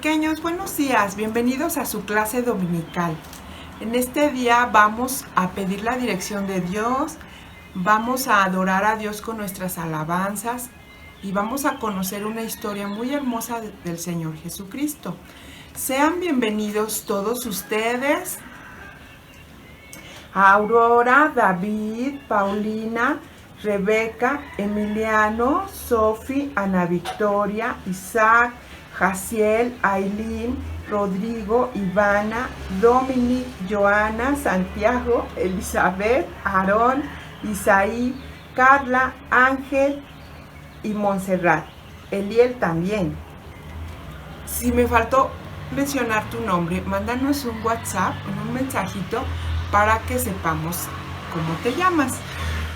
Pequeños, buenos días, bienvenidos a su clase dominical. En este día vamos a pedir la dirección de Dios, vamos a adorar a Dios con nuestras alabanzas y vamos a conocer una historia muy hermosa del Señor Jesucristo. Sean bienvenidos todos ustedes, Aurora, David, Paulina, Rebeca, Emiliano, Sofi, Ana Victoria, Isaac, Jaciel, Aileen, Rodrigo, Ivana, Dominic, Joana, Santiago, Elizabeth, Aarón, Isaí, Carla, Ángel y Montserrat. Eliel también. Si me faltó mencionar tu nombre, mándanos un WhatsApp, un mensajito para que sepamos cómo te llamas.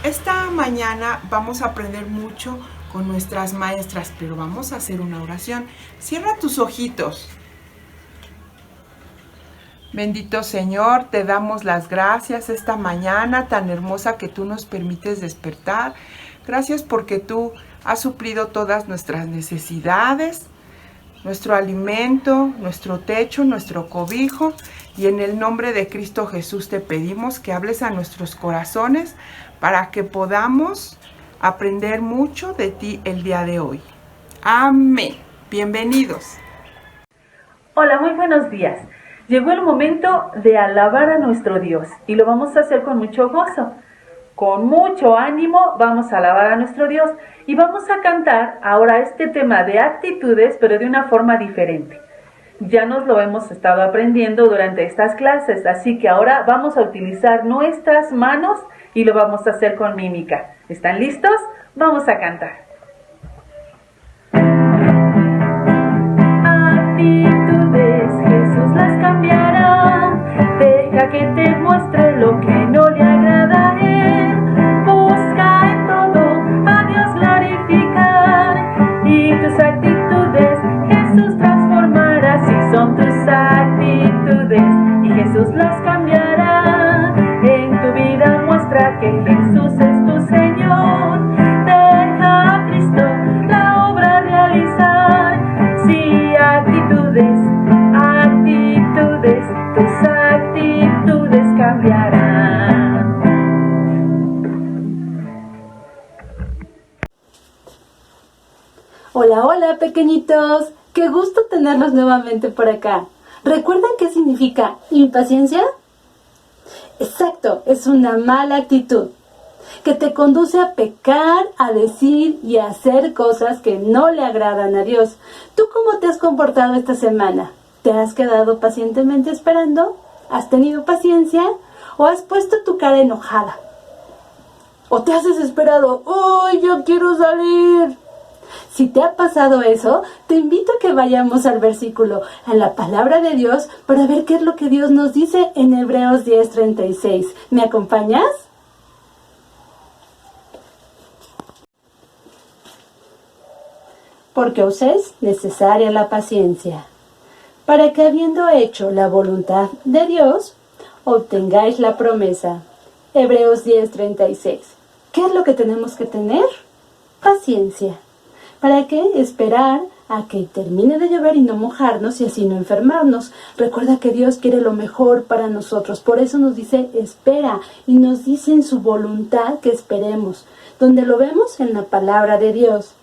Esta mañana vamos a aprender mucho con nuestras maestras, pero vamos a hacer una oración. Cierra tus ojitos. Bendito Señor, te damos las gracias esta mañana tan hermosa que tú nos permites despertar. Gracias porque tú has suplido todas nuestras necesidades, nuestro alimento, nuestro techo, nuestro cobijo. Y en el nombre de Cristo Jesús te pedimos que hables a nuestros corazones para que podamos aprender mucho de ti el día de hoy. Amén. Bienvenidos. Hola, muy buenos días. Llegó el momento de alabar a nuestro Dios y lo vamos a hacer con mucho gozo. Con mucho ánimo vamos a alabar a nuestro Dios y vamos a cantar ahora este tema de actitudes, pero de una forma diferente. Ya nos lo hemos estado aprendiendo durante estas clases, así que ahora vamos a utilizar nuestras manos y lo vamos a hacer con mímica. ¿Están listos? Vamos a cantar. Actitudes, Jesús las cambiará. Deja que te muestre lo que no le agrada a Él. Busca en todo a Dios glorificar. Y tus actitudes Jesús transformará. Si son tus actitudes y Jesús las cambiará. En tu vida muestra que Jesús es tu Señor. Deja a Cristo la obra realizar. Sí, actitudes, tus actitudes cambiarán. Hola, hola pequeñitos, qué gusto tenerlos nuevamente por acá. ¿Recuerdan qué significa impaciencia? Exacto, es una mala actitud que te conduce a pecar, a decir y a hacer cosas que no le agradan a Dios. ¿Tú cómo te has comportado esta semana? ¿Te has quedado pacientemente esperando? ¿Has tenido paciencia? ¿O has puesto tu cara enojada? ¿O te has desesperado? ¡Ay, yo quiero salir! Si te ha pasado eso, te invito a que vayamos al versículo, a la palabra de Dios, para ver qué es lo que Dios nos dice en Hebreos 10:36. ¿Me acompañas? Porque os es necesaria la paciencia, para que habiendo hecho la voluntad de Dios, obtengáis la promesa. Hebreos 10:36. ¿Qué es lo que tenemos que tener? Paciencia. ¿Para qué? Esperar a que termine de llover y no mojarnos y así no enfermarnos. Recuerda que Dios quiere lo mejor para nosotros. Por eso nos dice espera y nos dice en su voluntad que esperemos. Donde lo vemos en la palabra de Dios.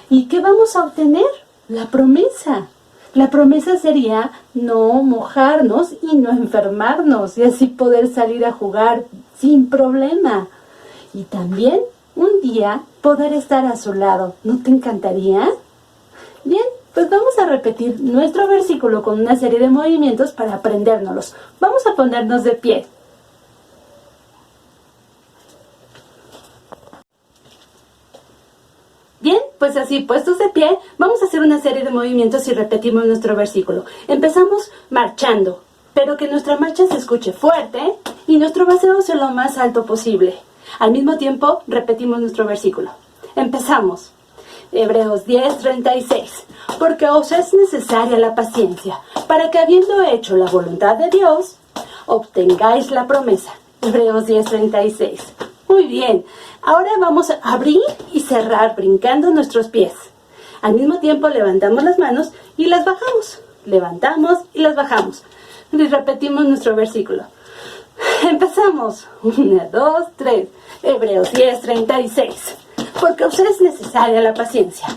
¿Y qué vamos a obtener? La promesa. La promesa sería no mojarnos y no enfermarnos y así poder salir a jugar sin problema. Y también un día poder estar a su lado. ¿No te encantaría? Bien, pues vamos a repetir nuestro versículo con una serie de movimientos para aprendérnoslos. Vamos a ponernos de pie. Bien, pues así, puestos de pie, vamos a hacer una serie de movimientos y repetimos nuestro versículo. Empezamos marchando, pero que nuestra marcha se escuche fuerte y nuestro paseo sea lo más alto posible. Al mismo tiempo, repetimos nuestro versículo. Empezamos. Hebreos 10:36. Porque os es necesaria la paciencia, para que habiendo hecho la voluntad de Dios, obtengáis la promesa. Hebreos 10:36. Muy bien, ahora vamos a abrir y cerrar brincando nuestros pies. Al mismo tiempo levantamos las manos y las bajamos. levantamos y los bajamos. Y repetimos nuestro versículo. Empezamos. 1, 2, 3. Hebreos 10:36. Porque os es necesaria la paciencia,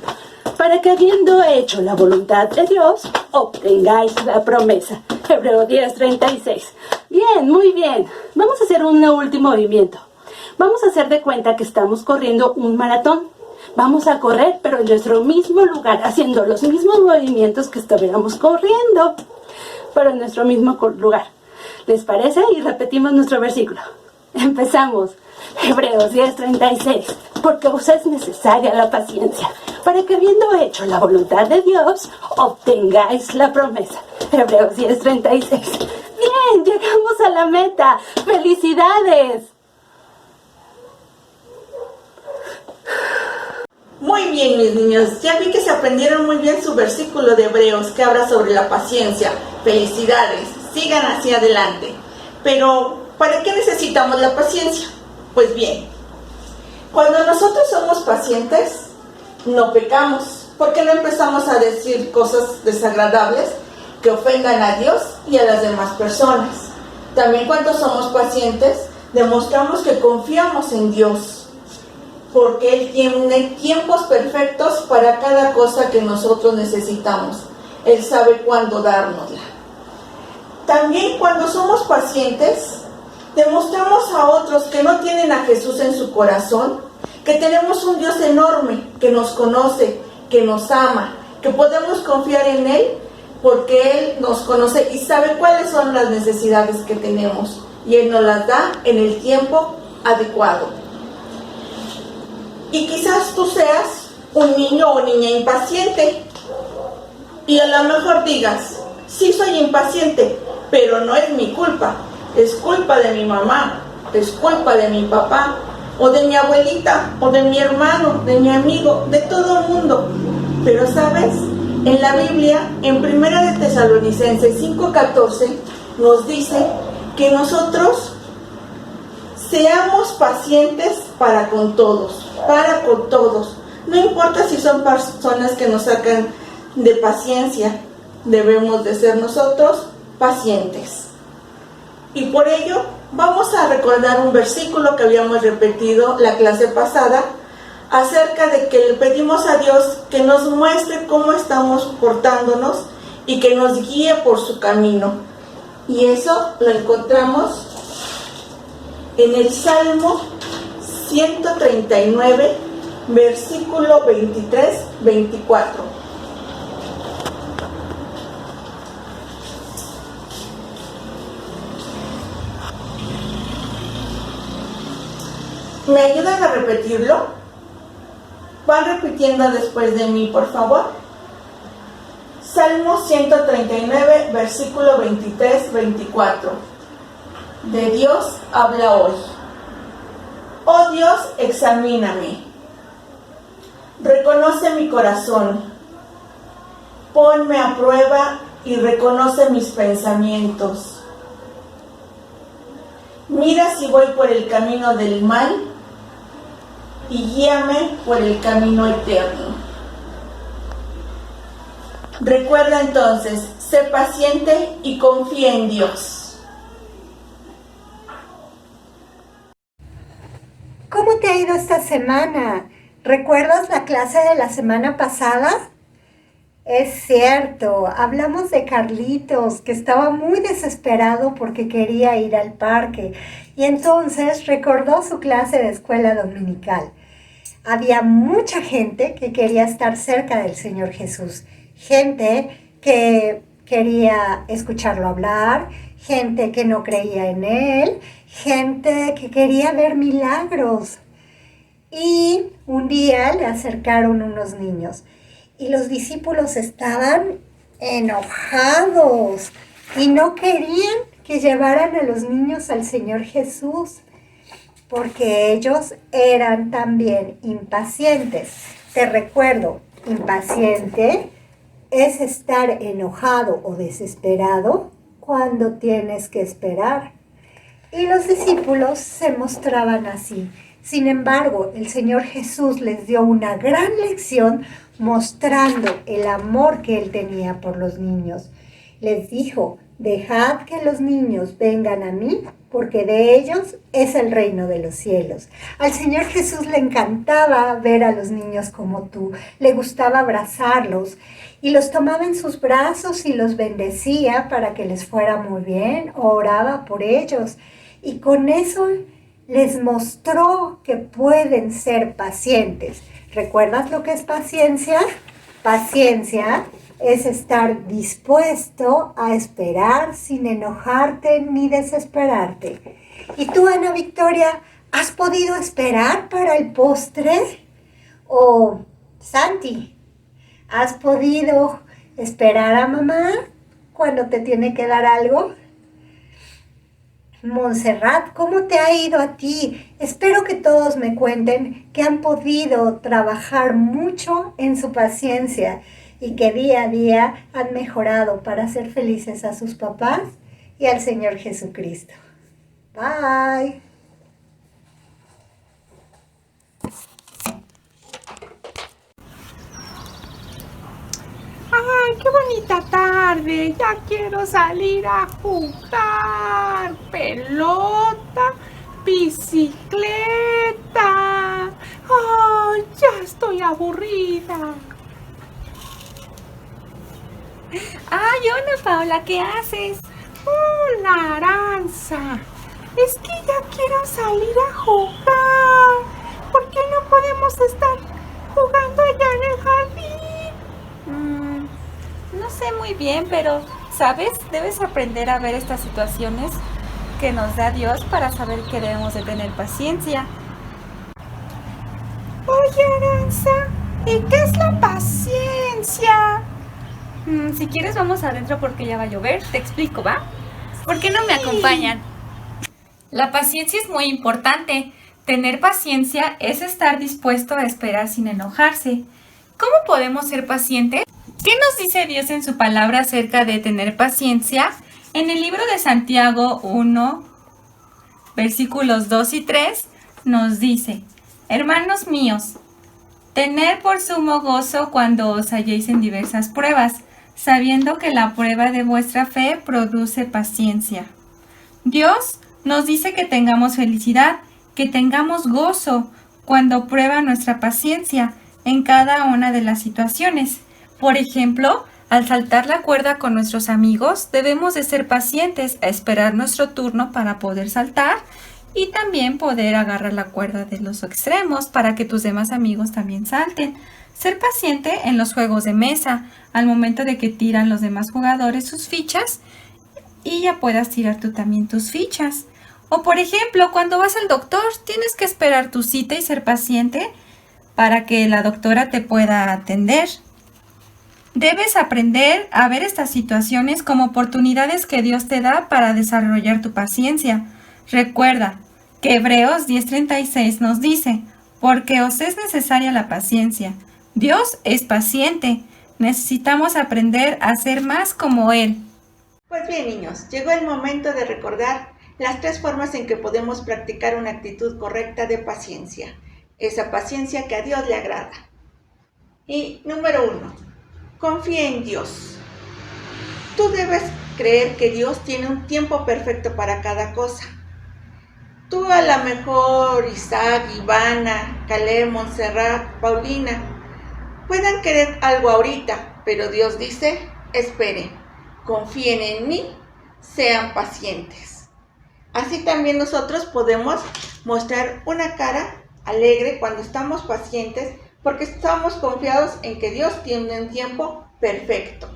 para que habiendo hecho la voluntad de Dios, obtengáis la promesa. Hebreos 10:36. Bien, muy bien. Vamos a hacer un último movimiento. Vamos a hacer de cuenta que estamos corriendo un maratón. Vamos a correr, pero en nuestro mismo lugar, haciendo los mismos movimientos que estuviéramos corriendo, pero en nuestro mismo lugar. ¿Les parece? Y repetimos nuestro versículo. Empezamos. Hebreos 10:36. Porque os es necesaria la paciencia, para que habiendo hecho la voluntad de Dios, obtengáis la promesa. Hebreos 10:36. Bien, llegamos a la meta. ¡Felicidades! Muy bien, mis niños, ya vi que se aprendieron muy bien su versículo de Hebreos que habla sobre la paciencia. Felicidades, sigan hacia adelante. Pero, ¿para qué necesitamos la paciencia? Pues bien, cuando nosotros somos pacientes, no pecamos, porque no empezamos a decir cosas desagradables que ofendan a Dios y a las demás personas. También cuando somos pacientes, demostramos que confiamos en Dios, porque Él tiene tiempos perfectos para cada cosa que nosotros necesitamos. Él sabe cuándo dárnosla. También cuando somos pacientes, demostramos a otros que no tienen a Jesús en su corazón, que tenemos un Dios enorme, que nos conoce, que nos ama, que podemos confiar en Él, porque Él nos conoce y sabe cuáles son las necesidades que tenemos, y Él nos las da en el tiempo adecuado. Y quizás tú seas un niño o niña impaciente, y a lo mejor digas, sí soy impaciente, pero no es mi culpa. Es culpa de mi mamá, es culpa de mi papá, o de mi abuelita, o de mi hermano, de mi amigo, de todo el mundo. Pero ¿sabes? En la Biblia, en 1 de Tesalonicenses 5:14, nos dice que nosotros seamos pacientes para con todos. No importa si son personas que nos sacan de paciencia, debemos de ser nosotros pacientes. Y por ello vamos a recordar un versículo que habíamos repetido la clase pasada, acerca de que le pedimos a Dios que nos muestre cómo estamos portándonos y que nos guíe por su camino. Y eso lo encontramos en el Salmo 139, versículo 23-24. ¿Me ayudan a repetirlo? Van repitiendo después de mí, por favor. Salmo 139, versículo 23-24. De Dios habla hoy. Oh Dios, examíname. Reconoce mi corazón. Ponme a prueba y reconoce mis pensamientos. Mira si voy por el camino del mal y guíame por el camino eterno. Recuerda entonces, sé paciente y confía en Dios. ¿Cómo te ha ido esta semana? ¿Recuerdas la clase de la semana pasada? Es cierto, hablamos de Carlitos, que estaba muy desesperado porque quería ir al parque y entonces recordó su clase de escuela dominical. Había mucha gente que quería estar cerca del Señor Jesús, gente que quería escucharlo hablar, gente que no creía en Él, gente que quería ver milagros. Y un día le acercaron unos niños y los discípulos estaban enojados y no querían que llevaran a los niños al Señor Jesús, porque ellos eran también impacientes. Te recuerdo, impaciente es estar enojado o desesperado cuando tienes que esperar. Y los discípulos se mostraban así. Sin embargo, el Señor Jesús les dio una gran lección mostrando el amor que Él tenía por los niños. Les dijo, dejad que los niños vengan a mí, porque de ellos es el reino de los cielos. Al Señor Jesús le encantaba ver a los niños como tú, le gustaba abrazarlos y los tomaba en sus brazos y los bendecía para que les fuera muy bien, oraba por ellos y con eso les mostró que pueden ser pacientes. ¿Recuerdas lo que es paciencia? Paciencia es estar dispuesto a esperar sin enojarte ni desesperarte. ¿Y tú, Ana Victoria, has podido esperar para el postre? ¿O, Santi, has podido esperar a mamá cuando te tiene que dar algo? Montserrat, ¿cómo te ha ido a ti? Espero que todos me cuenten que han podido trabajar mucho en su paciencia y que día a día han mejorado para hacer felices a sus papás y al Señor Jesucristo. Bye. ¡Ay, qué bonita tarde! Ya quiero salir a jugar. Pelota, bicicleta. ¡Ay, ya estoy aburrida! Ay, hola Paola, ¿qué haces? ¡Hola, Aranza! Es que ya quiero salir a jugar. ¿Por qué no podemos estar jugando allá en el jardín? No sé muy bien, pero, ¿sabes? Debes aprender a ver estas situaciones que nos da Dios para saber que debemos de tener paciencia. Oye, Aranza, ¿y qué es la paciencia? Si quieres vamos adentro porque ya va a llover, te explico, ¿va? ¿Por qué no me acompañan? La paciencia es muy importante. Tener paciencia es estar dispuesto a esperar sin enojarse. ¿Cómo podemos ser pacientes? ¿Qué nos dice Dios en su palabra acerca de tener paciencia? En el libro de Santiago 1, versículos 2 y 3, nos dice: Hermanos míos, tened por sumo gozo cuando os halléis en diversas pruebas, sabiendo que la prueba de vuestra fe produce paciencia. Dios nos dice que tengamos felicidad, que tengamos gozo cuando prueba nuestra paciencia en cada una de las situaciones. Por ejemplo, al saltar la cuerda con nuestros amigos, debemos de ser pacientes a esperar nuestro turno para poder saltar y también poder agarrar la cuerda de los extremos para que tus demás amigos también salten. Ser paciente en los juegos de mesa, al momento de que tiran los demás jugadores sus fichas y ya puedas tirar tú también tus fichas. O por ejemplo, cuando vas al doctor, tienes que esperar tu cita y ser paciente para que la doctora te pueda atender. Debes aprender a ver estas situaciones como oportunidades que Dios te da para desarrollar tu paciencia. Recuerda que Hebreos 10:36 nos dice: porque os es necesaria la paciencia. Dios es paciente. Necesitamos aprender a ser más como Él. Pues bien, niños, llegó el momento de recordar las 3 formas en que podemos practicar una actitud correcta de paciencia. Esa paciencia que a Dios le agrada. Y número 1, confía en Dios. Tú debes creer que Dios tiene un tiempo perfecto para cada cosa. Tú a lo mejor, Isaac, Ivana, Caleb, Montserrat, Paulina, puedan querer algo ahorita, pero Dios dice: esperen, confíen en mí, sean pacientes. Así también nosotros podemos mostrar una cara alegre cuando estamos pacientes, porque estamos confiados en que Dios tiene un tiempo perfecto.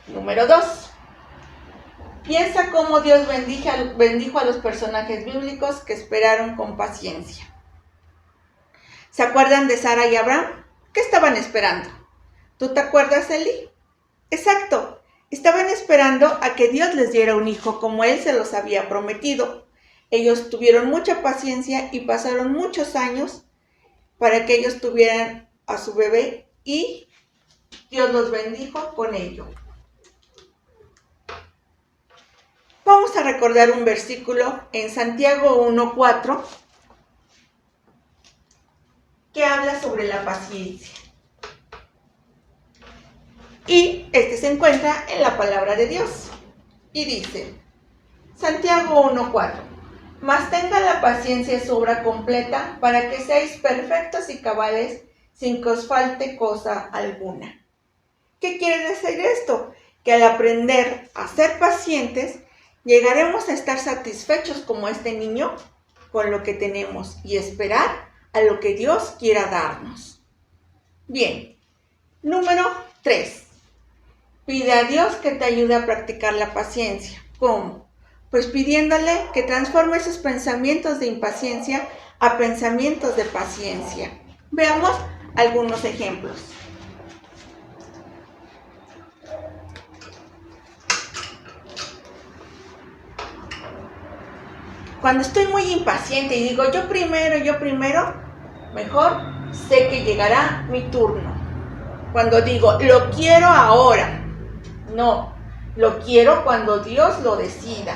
Número 2. Piensa cómo Dios bendijo a los personajes bíblicos que esperaron con paciencia. ¿Se acuerdan de Sara y Abraham? ¿Qué estaban esperando? ¿Tú te acuerdas, Eli? Exacto. Estaban esperando a que Dios les diera un hijo como Él se los había prometido. Ellos tuvieron mucha paciencia y pasaron muchos años para que ellos tuvieran a su bebé y Dios los bendijo con ello. Vamos a recordar un versículo en Santiago 1:4 que habla sobre la paciencia. Y este se encuentra en la palabra de Dios. Y dice, Santiago 1:4, mas tenga la paciencia su obra completa para que seáis perfectos y cabales sin que os falte cosa alguna. ¿Qué quiere decir esto? Que al aprender a ser pacientes, llegaremos a estar satisfechos como este niño con lo que tenemos y esperar a lo que Dios quiera darnos. Bien, número 3. Pide a Dios que te ayude a practicar la paciencia. ¿Cómo? Pues pidiéndole que transforme sus pensamientos de impaciencia a pensamientos de paciencia. Veamos algunos ejemplos. Cuando estoy muy impaciente y digo yo primero, mejor sé que llegará mi turno. Cuando digo lo quiero ahora, no, lo quiero cuando Dios lo decida.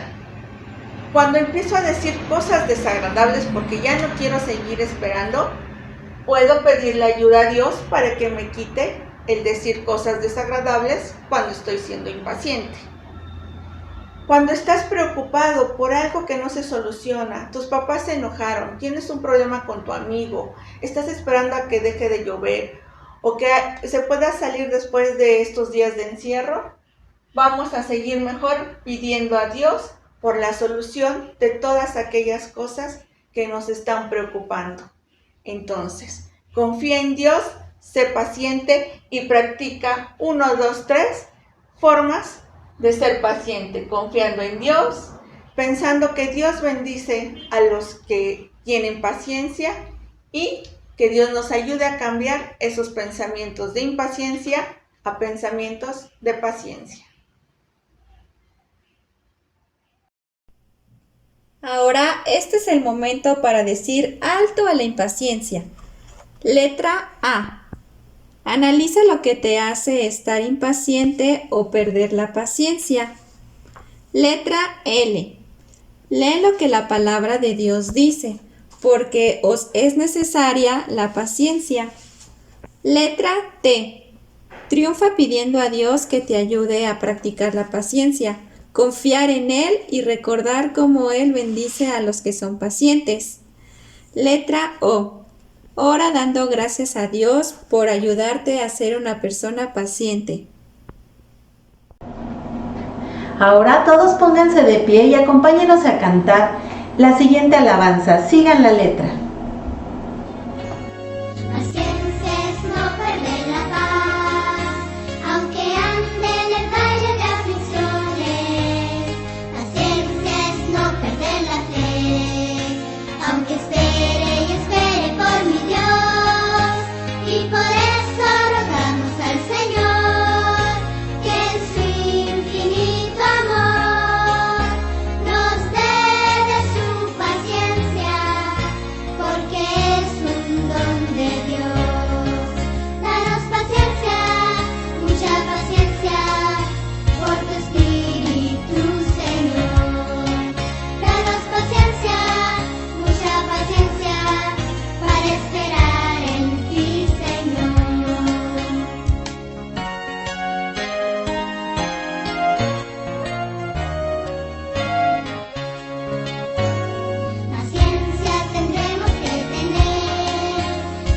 Cuando empiezo a decir cosas desagradables porque ya no quiero seguir esperando, puedo pedirle ayuda a Dios para que me quite el decir cosas desagradables cuando estoy siendo impaciente. Cuando estás preocupado por algo que no se soluciona, tus papás se enojaron, tienes un problema con tu amigo, estás esperando a que deje de llover o que se pueda salir después de estos días de encierro, vamos a seguir mejor pidiendo a Dios por la solución de todas aquellas cosas que nos están preocupando. Entonces, confía en Dios, sé paciente y practica 1, 2, 3 formas de ser paciente, confiando en Dios, pensando que Dios bendice a los que tienen paciencia y que Dios nos ayude a cambiar esos pensamientos de impaciencia a pensamientos de paciencia. Ahora, este es el momento para decir alto a la impaciencia. Letra A. Analiza lo que te hace estar impaciente o perder la paciencia. Letra L. Lee lo que la palabra de Dios dice, porque os es necesaria la paciencia. Letra T. Triunfa pidiendo a Dios que te ayude a practicar la paciencia, confiar en Él y recordar cómo Él bendice a los que son pacientes. Letra O. Ora dando gracias a Dios por ayudarte a ser una persona paciente. Ahora todos pónganse de pie y acompáñenos a cantar la siguiente alabanza. Sigan la letra. Paciencia es no perder la paz, aunque ande en el valle de aflicciones. Paciencia es no perder la fe, aunque espere y espere por mi Dios. Y por eso rogamos al Señor que en su infinito amor nos dé de su paciencia, porque es un don de Dios. Danos paciencia, mucha paciencia, por tu Espíritu, Señor. Danos paciencia, mucha paciencia, para esperar en ti, Señor. Paciencia tendremos que tener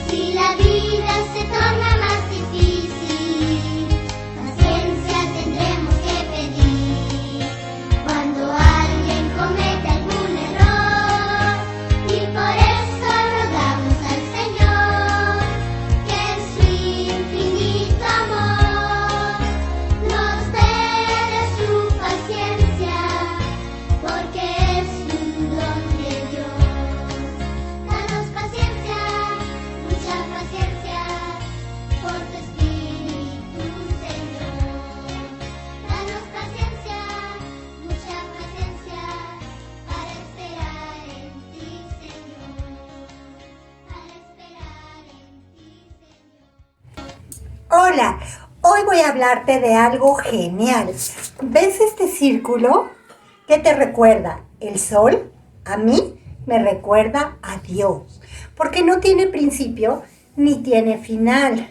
si la vida se torna más difícil. Paciencia tendremos que pedir cuando alguien comete algún error. Y por eso rogamos al Señor que en su infinito amor nos dé de su paciencia, porque es un don de Dios. Danos paciencia, mucha paciencia, por tu Espíritu, Señor. Danos paciencia, mucha paciencia, para esperar en ti, Señor. Para esperar en ti, Señor. Hola, hoy voy a hablarte de algo genial. ¿Ves este círculo? ¿Qué te recuerda? El sol, a mí, me recuerda a Dios, porque no tiene principio ni tiene final.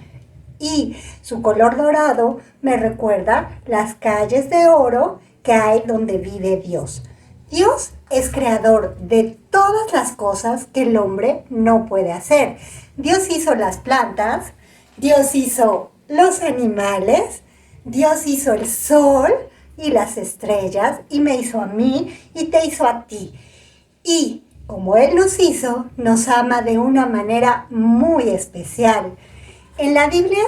Y su color dorado me recuerda las calles de oro que hay donde vive Dios. Dios es creador de todas las cosas que el hombre no puede hacer. Dios hizo las plantas, Dios hizo los animales, Dios hizo el sol y las estrellas, y me hizo a mí y te hizo a ti. Y como Él nos hizo, nos ama de una manera muy especial. En la Biblia,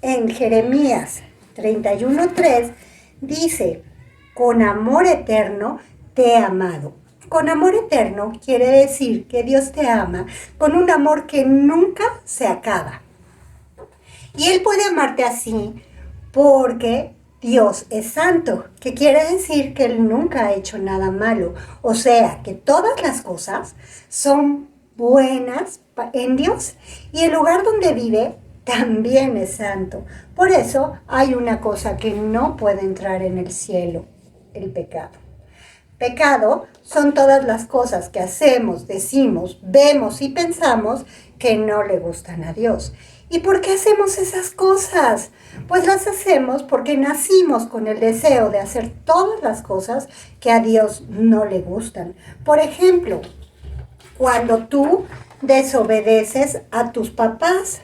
en Jeremías 31:3, dice: con amor eterno te he amado. Con amor eterno quiere decir que Dios te ama con un amor que nunca se acaba. Y Él puede amarte así porque Dios es santo, que quiere decir que Él nunca ha hecho nada malo. O sea, que todas las cosas son buenas en Dios, y el lugar donde vive también es santo. Por eso hay una cosa que no puede entrar en el cielo: el pecado. Pecado son todas las cosas que hacemos, decimos, vemos y pensamos que no le gustan a Dios. ¿Y por qué hacemos esas cosas? Pues las hacemos porque nacimos con el deseo de hacer todas las cosas que a Dios no le gustan. Por ejemplo, cuando tú desobedeces a tus papás,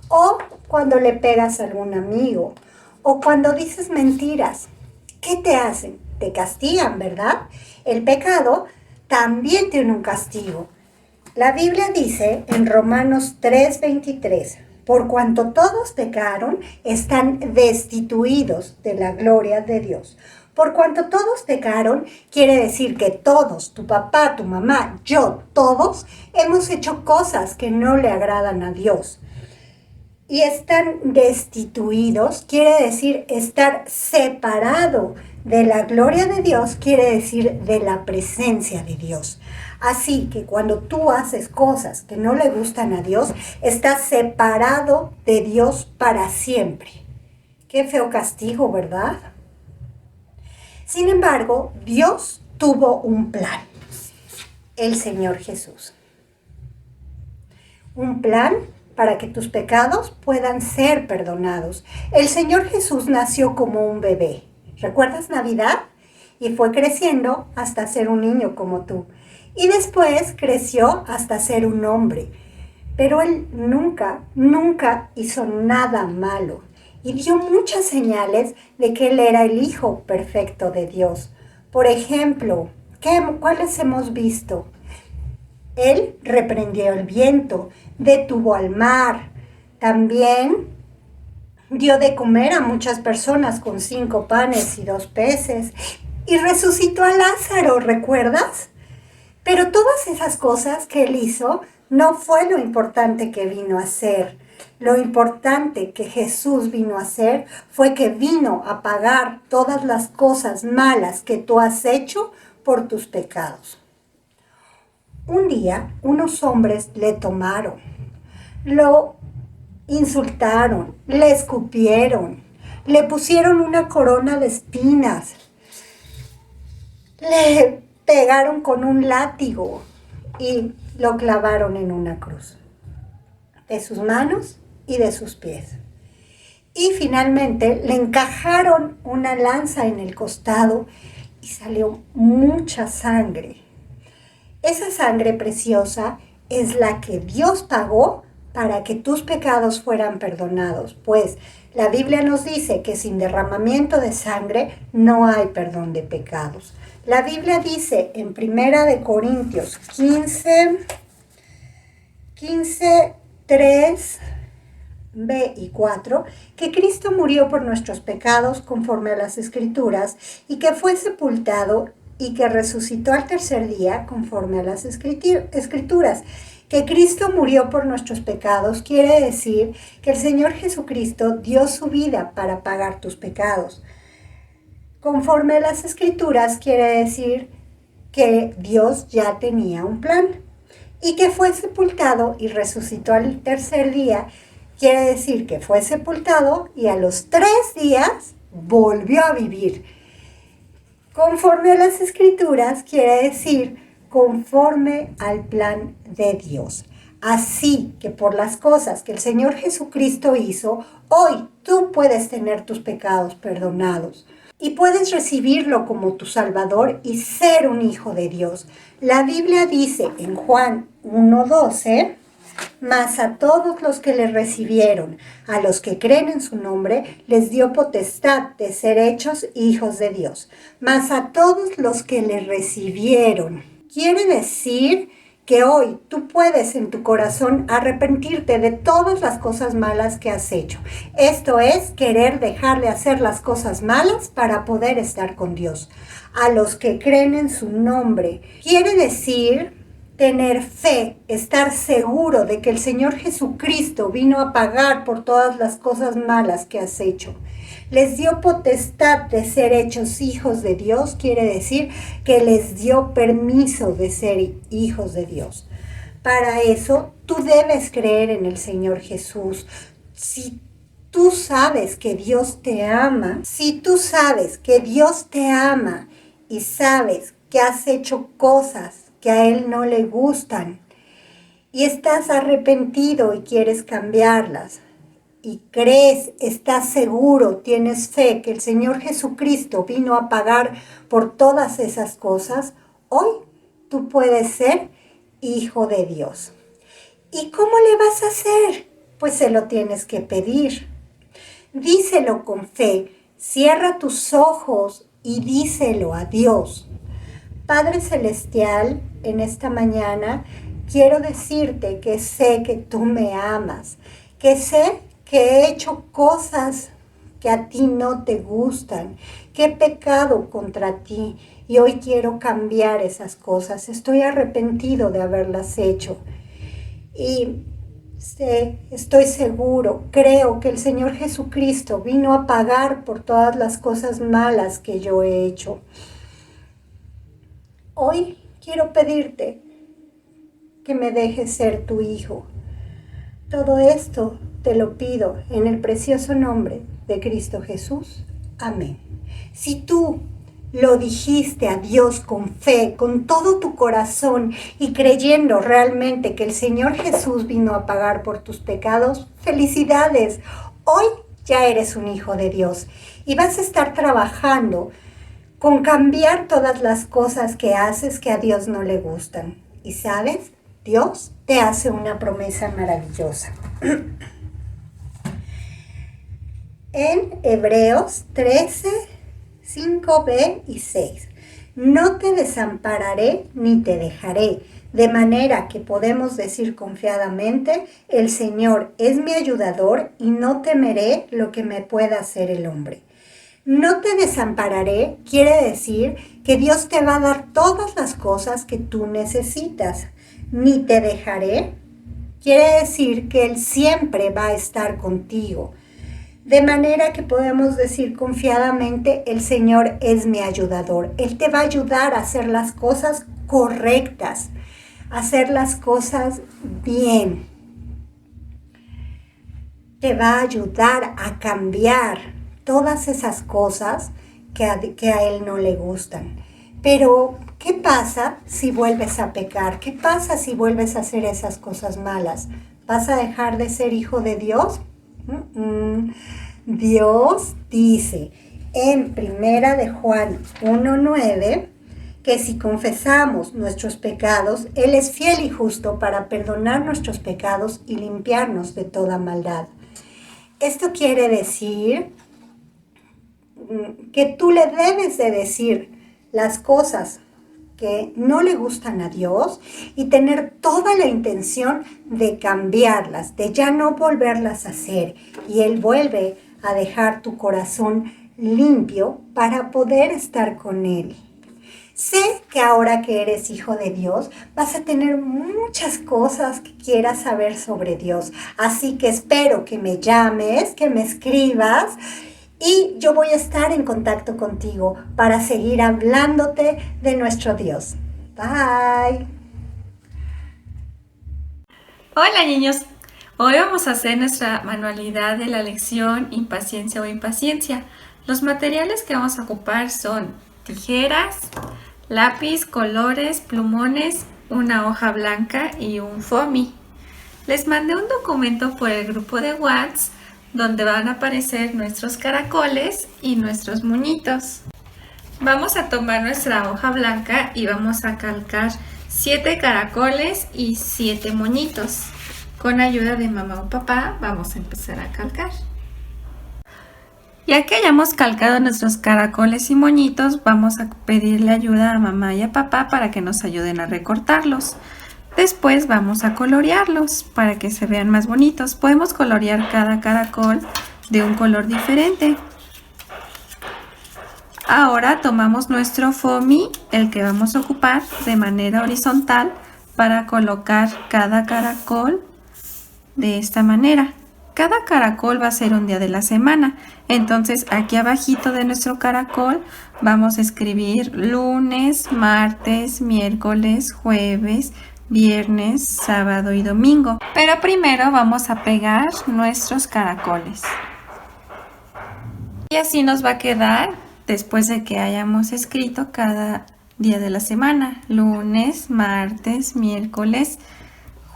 o cuando le pegas a algún amigo, o cuando dices mentiras, ¿qué te hacen? Te castigan, ¿verdad? El pecado también tiene un castigo. La Biblia dice en Romanos 3:23: por cuanto todos pecaron, están destituidos de la gloria de Dios. Por cuanto todos pecaron, quiere decir que todos, tu papá, tu mamá, yo, todos, hemos hecho cosas que no le agradan a Dios. Y están destituidos, quiere decir estar separado de la gloria de Dios, quiere decir de la presencia de Dios. Así que cuando tú haces cosas que no le gustan a Dios, estás separado de Dios para siempre. Qué feo castigo, ¿verdad? Sin embargo, Dios tuvo un plan: el Señor Jesús. Un plan para que tus pecados puedan ser perdonados. El Señor Jesús nació como un bebé. ¿Recuerdas Navidad? Y fue creciendo hasta ser un niño como tú. Y después creció hasta ser un hombre. Pero Él nunca hizo nada malo. Y dio muchas señales de que Él era el Hijo perfecto de Dios. Por ejemplo, ¿cuáles hemos visto? Él reprendió el viento, detuvo al mar, también dio de comer a muchas personas con 5 panes y 2 peces, y resucitó a Lázaro, ¿recuerdas? Pero todas esas cosas que Él hizo no fue lo importante que vino a hacer. Lo importante que Jesús vino a hacer fue que vino a pagar todas las cosas malas que tú has hecho por tus pecados. Un día, unos hombres le tomaron, lo insultaron, le escupieron, le pusieron una corona de espinas, le pegaron con un látigo y lo clavaron en una cruz, de sus manos y de sus pies. Y finalmente le encajaron una lanza en el costado y salió mucha sangre. Esa sangre preciosa es la que Dios pagó para que tus pecados fueran perdonados, pues la Biblia nos dice que sin derramamiento de sangre no hay perdón de pecados. La Biblia dice en 1 Corintios 15, 3, B y 4, que Cristo murió por nuestros pecados conforme a las Escrituras, y que fue sepultado y que resucitó al tercer día conforme a las Escrituras. Que Cristo murió por nuestros pecados quiere decir que el Señor Jesucristo dio su vida para pagar tus pecados. Conforme a las Escrituras quiere decir que Dios ya tenía un plan. Y que fue sepultado y resucitó al tercer día quiere decir que fue sepultado y a los 3 días volvió a vivir. Conforme a las Escrituras quiere decir conforme al plan de Dios. Así que por las cosas que el Señor Jesucristo hizo, hoy tú puedes tener tus pecados perdonados y puedes recibirlo como tu Salvador y ser un hijo de Dios. La Biblia dice en Juan 1:12, mas a todos los que le recibieron, a los que creen en su nombre, les dio potestad de ser hechos hijos de Dios. Mas a todos los que le recibieron. Quiere decir que hoy tú puedes en tu corazón arrepentirte de todas las cosas malas que has hecho. Esto es querer dejar de hacer las cosas malas para poder estar con Dios. A los que creen en su nombre. Quiere decir tener fe, estar seguro de que el Señor Jesucristo vino a pagar por todas las cosas malas que has hecho. Les dio potestad de ser hechos hijos de Dios, quiere decir que les dio permiso de ser hijos de Dios. Para eso, tú debes creer en el Señor Jesús. Si tú sabes que Dios te ama, y sabes que has hecho cosas que a Él no le gustan y estás arrepentido y quieres cambiarlas y crees, estás seguro, tienes fe que el Señor Jesucristo vino a pagar por todas esas cosas, hoy tú puedes ser hijo de Dios. ¿Y cómo le vas a hacer? Pues se lo tienes que pedir. Díselo con fe, cierra tus ojos y díselo a Dios. Padre Celestial, en esta mañana quiero decirte que sé que tú me amas, que sé que he hecho cosas que a ti no te gustan, que he pecado contra ti y hoy quiero cambiar esas cosas. Estoy arrepentido de haberlas hecho y estoy seguro, creo que el Señor Jesucristo vino a pagar por todas las cosas malas que yo he hecho. Hoy quiero pedirte que me dejes ser tu hijo. Todo esto te lo pido en el precioso nombre de Cristo Jesús. Amén. Si tú lo dijiste a Dios con fe, con todo tu corazón y creyendo realmente que el Señor Jesús vino a pagar por tus pecados, ¡felicidades! Hoy ya eres un hijo de Dios y vas a estar trabajando con cambiar todas las cosas que haces que a Dios no le gustan. Y sabes, Dios te hace una promesa maravillosa. En Hebreos 13, 5b y 6. No te desampararé ni te dejaré, de manera que podemos decir confiadamente, el Señor es mi ayudador y no temeré lo que me pueda hacer el hombre. No te desampararé quiere decir que Dios te va a dar todas las cosas que tú necesitas. Ni te dejaré quiere decir que Él siempre va a estar contigo. De manera que podemos decir confiadamente, el Señor es mi ayudador. Él te va a ayudar a hacer las cosas correctas, a hacer las cosas bien. Te va a ayudar a cambiar todas esas cosas que a Él no le gustan. Pero, ¿qué pasa si vuelves a pecar? ¿Qué pasa si vuelves a hacer esas cosas malas? ¿Vas a dejar de ser hijo de Dios? Dios dice en 1 de Juan 1:9 que si confesamos nuestros pecados, Él es fiel y justo para perdonar nuestros pecados y limpiarnos de toda maldad. Esto quiere decir que tú le debes de decir las cosas que no le gustan a Dios y tener toda la intención de cambiarlas, de ya no volverlas a hacer. Y Él vuelve a dejar tu corazón limpio para poder estar con Él. Sé que ahora que eres hijo de Dios, vas a tener muchas cosas que quieras saber sobre Dios. Así que espero que me llames, que me escribas y yo voy a estar en contacto contigo para seguir hablándote de nuestro Dios. Bye. Hola niños, hoy vamos a hacer nuestra manualidad de la lección Impaciencia o Impaciencia. Los materiales que vamos a ocupar son tijeras, lápiz, colores, plumones, una hoja blanca y un foamy. Les mandé un documento por el grupo de WhatsApp donde van a aparecer nuestros caracoles y nuestros moñitos. Vamos a tomar nuestra hoja blanca y vamos a calcar 7 caracoles y 7 moñitos. Con ayuda de mamá o papá vamos a empezar a calcar. Ya que hayamos calcado nuestros caracoles y moñitos, vamos a pedirle ayuda a mamá y a papá para que nos ayuden a recortarlos. Después vamos a colorearlos para que se vean más bonitos. Podemos colorear cada caracol de un color diferente. Ahora tomamos nuestro foamy, el que vamos a ocupar de manera horizontal para colocar cada caracol de esta manera. Cada caracol va a ser un día de la semana. Entonces aquí abajito de nuestro caracol vamos a escribir lunes, martes, miércoles, jueves, viernes, sábado y domingo. Pero primero vamos a pegar nuestros caracoles. Y así nos va a quedar después de que hayamos escrito cada día de la semana. Lunes, martes, miércoles,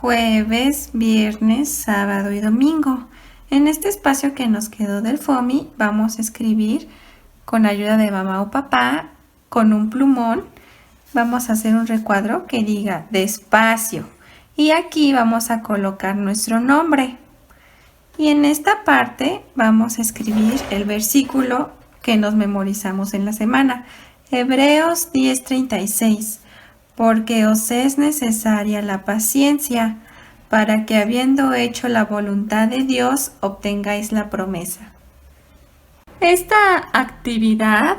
jueves, viernes, sábado y domingo. En este espacio que nos quedó del foamy vamos a escribir con ayuda de mamá o papá con un plumón. Vamos a hacer un recuadro que diga despacio y aquí vamos a colocar nuestro nombre. Y en esta parte vamos a escribir el versículo que nos memorizamos en la semana. Hebreos 10:36. Porque os es necesaria la paciencia, para que habiendo hecho la voluntad de Dios, obtengáis la promesa. Esta actividad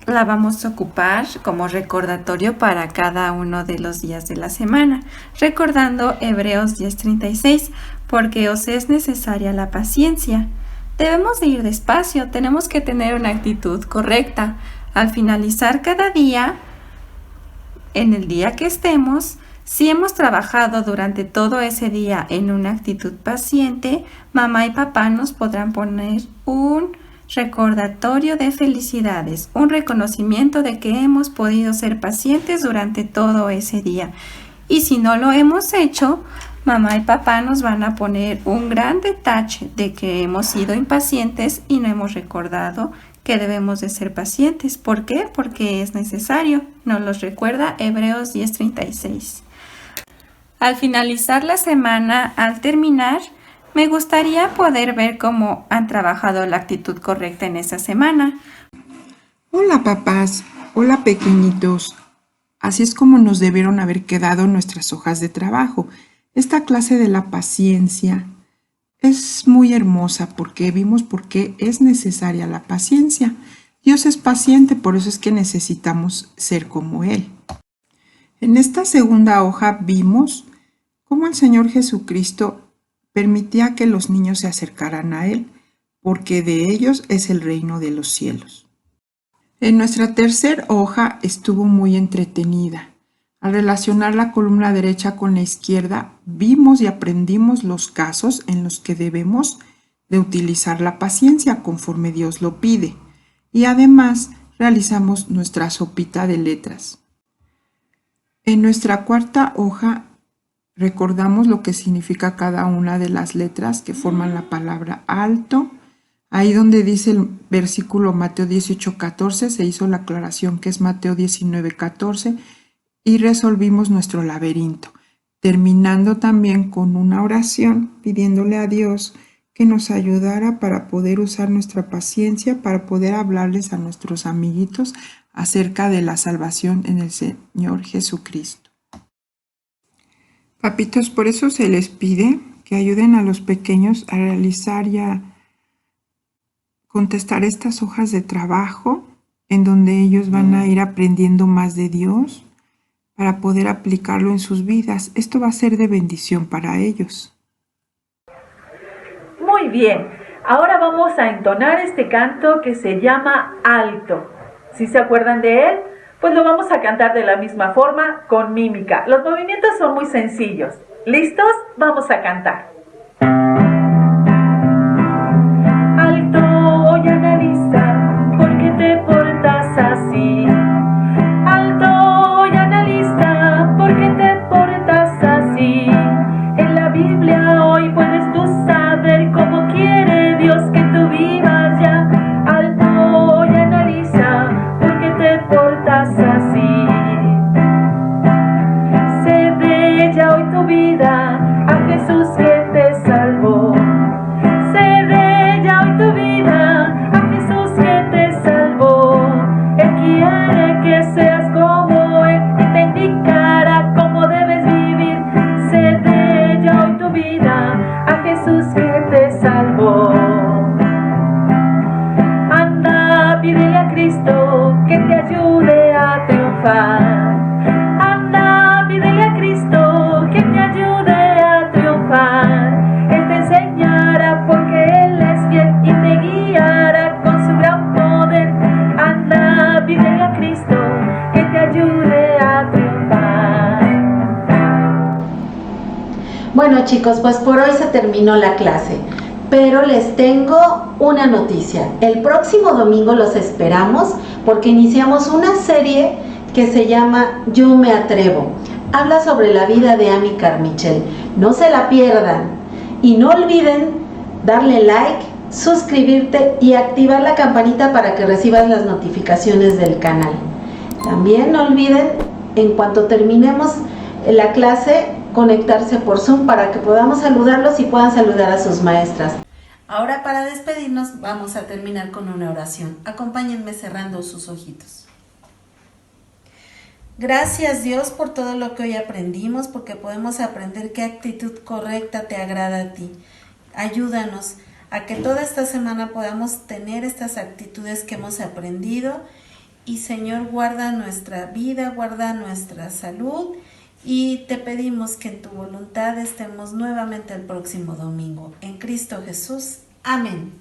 la vamos a ocupar como recordatorio para cada uno de los días de la semana, recordando Hebreos 10:36, porque os es necesaria la paciencia. Debemos de ir despacio, tenemos que tener una actitud correcta. Al finalizar cada día, en el día que estemos, si hemos trabajado durante todo ese día en una actitud paciente, mamá y papá nos podrán poner un recordatorio de felicidades, un reconocimiento de que hemos podido ser pacientes durante todo ese día. Y si no lo hemos hecho, mamá y papá nos van a poner un gran detalle de que hemos sido impacientes y no hemos recordado que debemos de ser pacientes. ¿Por qué? Porque es necesario. Nos los recuerda Hebreos 10:36. Al finalizar la semana, al terminar, me gustaría poder ver cómo han trabajado la actitud correcta en esa semana. Hola papás, hola pequeñitos. Así es como nos debieron haber quedado nuestras hojas de trabajo. Esta clase de la paciencia es muy hermosa porque vimos por qué es necesaria la paciencia. Dios es paciente, por eso es que necesitamos ser como Él. En esta segunda hoja vimos cómo el Señor Jesucristo permitía que los niños se acercaran a Él, porque de ellos es el reino de los cielos. En nuestra tercera hoja estuvo muy entretenida. Al relacionar la columna derecha con la izquierda, vimos y aprendimos los casos en los que debemos de utilizar la paciencia conforme Dios lo pide. Y además realizamos nuestra sopita de letras. En nuestra cuarta hoja recordamos lo que significa cada una de las letras que forman la palabra alto. Ahí donde dice el versículo Mateo 18:14, se hizo la aclaración que es Mateo 19:14 y resolvimos nuestro laberinto, terminando también con una oración pidiéndole a Dios que nos ayudara para poder usar nuestra paciencia, para poder hablarles a nuestros amiguitos acerca de la salvación en el Señor Jesucristo. Papitos, por eso se les pide que ayuden a los pequeños a realizar y a contestar estas hojas de trabajo en donde ellos van a ir aprendiendo más de Dios para poder aplicarlo en sus vidas. Esto va a ser de bendición para ellos. Muy bien, ahora vamos a entonar este canto que se llama Alto. ¿Sí se acuerdan de él? Pues lo vamos a cantar de la misma forma, con mímica. Los movimientos son muy sencillos. ¿Listos? Vamos a cantar. Alto y analiza, ¿por qué te portas así? Alto y analiza, ¿por qué te portas así? En la Biblia tu vida a Jesús que te salvó. Cede ya hoy tu vida a Jesús que te salvó. Él quiere que seas como Él y te indicará cómo debes vivir. Cede ya hoy tu vida a Jesús que te salvó. Anda, pídele a Cristo que te ayude a triunfar. Anda, pídele a Cristo que te ayude a triunfar. Él te enseñará porque Él es fiel y te guiará con su gran poder. Anda, pídele a Cristo que te ayude a triunfar. Bueno chicos, pues por hoy se terminó la clase, pero les tengo una noticia. El próximo domingo los esperamos porque iniciamos una serie que se llama Yo me atrevo. Habla sobre la vida de Amy Carmichael. No se la pierdan. Y no olviden darle like, suscribirte y activar la campanita para que recibas las notificaciones del canal. También no olviden, en cuanto terminemos la clase, conectarse por Zoom para que podamos saludarlos y puedan saludar a sus maestras. Ahora, para despedirnos, vamos a terminar con una oración. Acompáñenme cerrando sus ojitos. Gracias Dios por todo lo que hoy aprendimos, porque podemos aprender qué actitud correcta te agrada a ti. Ayúdanos a que toda esta semana podamos tener estas actitudes que hemos aprendido. Y Señor, guarda nuestra vida, guarda nuestra salud. Y te pedimos que en tu voluntad estemos nuevamente el próximo domingo. En Cristo Jesús. Amén.